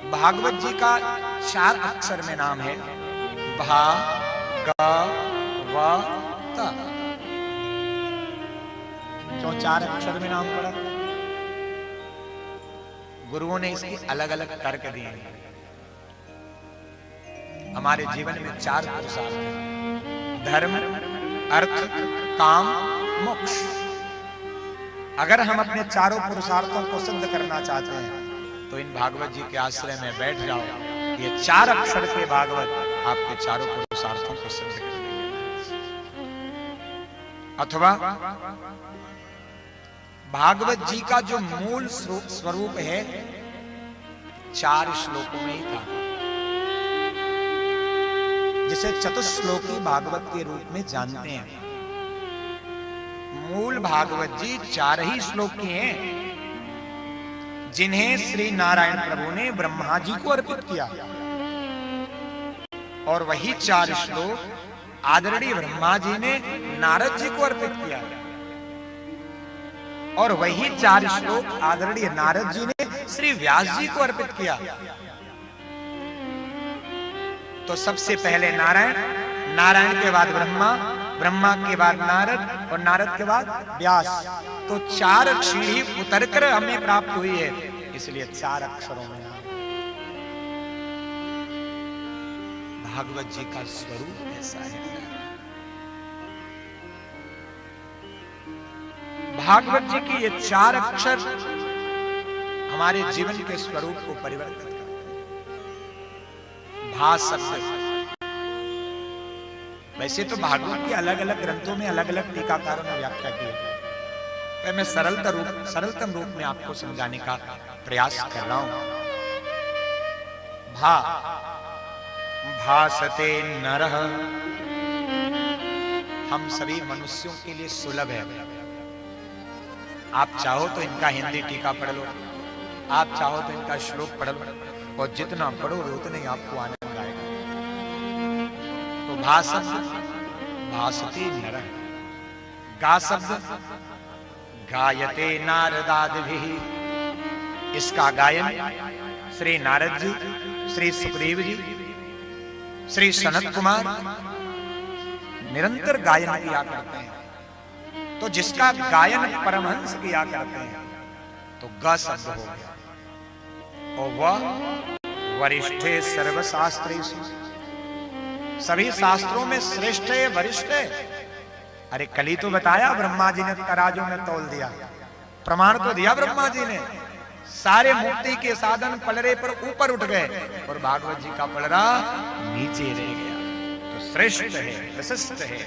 भागवत जी का 4 अक्षर में नाम है भा ग व त। क्यों 4 अक्षर में नाम पड़ा? गुरुओं ने इसके अलग अलग तर्क दिए हैं। हमारे जीवन में 4 पुरुषार्थ हैं, धर्म, अर्थ, काम, मोक्ष। अगर हम अपने चारों पुरुषार्थों को सिद्ध करना चाहते हैं तो इन भागवत जी के आश्रय में बैठ जाओ। ये 4 अक्षर के भागवत आपके चारों पुरुषार्थों को सिद्ध कर देंगे। अथवा भागवत जी का जो मूल स्वरूप है 4 श्लोकों में ही था, जिसे चतुश्लोकी भागवत के रूप में जानते हैं। मूल भागवत जी 4 ही श्लोक के हैं, जिन्हें श्री नारायण प्रभु ने ब्रह्मा जी को अर्पित किया। और वही 4 श्लोक आदरणीय ब्रह्मा जी ने नारद जी को अर्पित किया। और वही 4 श्लोक आदरणीय नारद जी ने श्री व्यास जी को अर्पित किया। तो सबसे पहले नारायण, नारायण के बाद ब्रह्मा, ब्रह्मा के बाद नारद और नारद के बाद व्यास। तो 4 सीढ़ी उतरकर हमें प्राप्त हुई है, इसलिए 4 अक्षरों में नाम। भागवत जी का स्वरूप ऐसा है। भागवत जी की ये 4 अक्षर हमारे जीवन के स्वरूप को परिवर्तित करते हैं। भा शब्द, वैसे तो भागवत के अलग अलग ग्रंथों में अलग अलग टीकाकारों ने व्याख्या की है, मैं सरलतम रूप में आपको समझाने का प्रयास कर रहा हूं। भा, भासते नरः, हम सभी मनुष्यों के लिए सुलभ है। आप चाहो तो इनका हिंदी टीका पढ़ लो, आप चाहो तो इनका श्लोक पढ़ लो, और जितना पढ़ोगे उतने ही आपको आनंद आएगा। तो भा शब्द भासते नरः, गा शब्द गायते नारदादिभिः, इसका गायन श्री नारद जी, श्री सुखदेव जी, श्री सनत कुमार निरंतर गायन किया करते हैं। तो जिसका गायन परमहंस किया करते हैं तो ग शब्द हो गया। और वह वरिष्ठे सर्वशास्त्रेषु, सभी शास्त्रों में श्रेष्ठ है, वरिष्ठ है। अरे कल ही तो बताया, ब्रह्मा जी ने तराजू में तौल दिया, प्रमाण तो दिया ब्रह्मा जी ने। सारे मुक्ति के साधन पलड़े पर ऊपर उठ गए और भागवत जी का पलड़ा नीचे रह गया। तो श्रेष्ठ है, विशिष्ट है।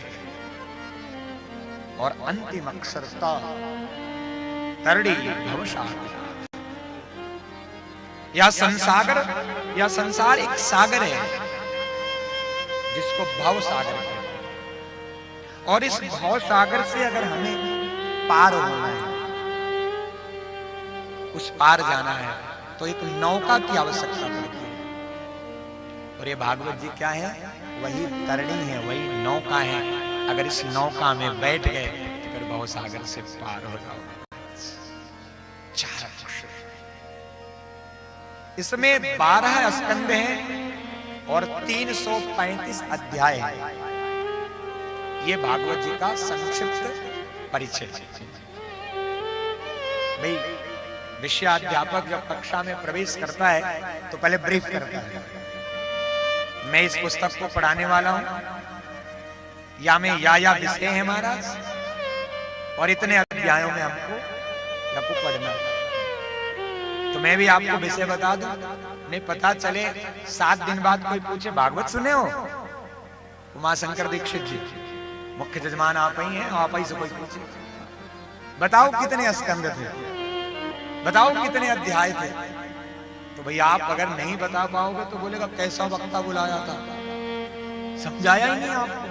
और अंतिम अक्षरता तरड़ी भवसागर, या संसार एक सागर है जिसको भव सागर कहते हैं। और इस भव सागर से अगर हमें पार होना है, उस पार जाना है, तो एक नौका की आवश्यकता पड़ती है। और ये भागवत जी क्या है? वही तरणी है, वही नौका है। अगर इस नौका में बैठ गए तो फिर भव सागर से पार हो जाओगे। 4 अक्षर, इसमें 12 स्कंद हैं और 335 अध्याय हैं। ये भागवत जी का संक्षिप्त परिचय। भाई विषयाध्यापक जब कक्षा में प्रवेश करता है तो पहले ब्रीफ करता है, मैं इस पुस्तक को पढ़ाने वाला हूं, या में या विषय है महाराज, और इतने अध्यायों में हमको पढ़ना। तो मैं भी आपको विषय बता दूं, नहीं पता चले 7 दिन बाद कोई पूछे भागवत सुने हो? उमाशंकर दीक्षित जी मुख्य जजमान आप ही हैं, आप ही से कोई पूछे बताओ कितने स्कंद थे, बताओ कितने अध्याय थे, तो भैया आप अगर नहीं बता पाओगे तो बोलेगा कैसा वक्ता बुलाया था, समझाया ही नहीं आपको।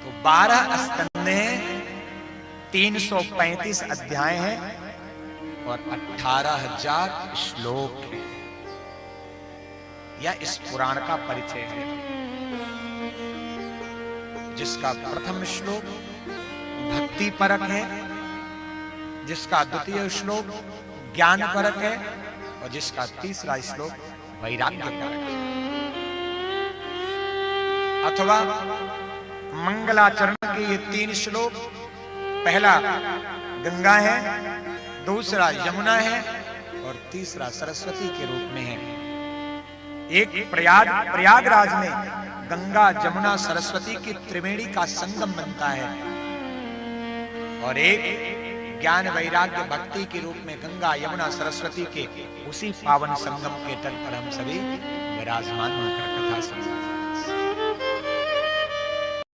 तो 12 स्कंद हैं, 335 अध्याय हैं और 18,000 श्लोक हैं। यह इस पुराण का परिचय है, जिसका प्रथम श्लोक भक्ति परक है, जिसका द्वितीय श्लोक ज्ञान परक है और जिसका तीसरा श्लोक वैराग्य कारक है। अथवा मंगलाचरण के ये 3 श्लोक, पहला गंगा है, दूसरा यमुना है और तीसरा सरस्वती के रूप में है। एक प्रयागराज में गंगा जमुना सरस्वती की त्रिवेणी का संगम बनता है और एक ज्ञान वैराग्य भक्ति के रूप में गंगा यमुना सरस्वती के उसी पावन संगम के तट पर हम सभी विराजमान होकर कथा सुनते हैं।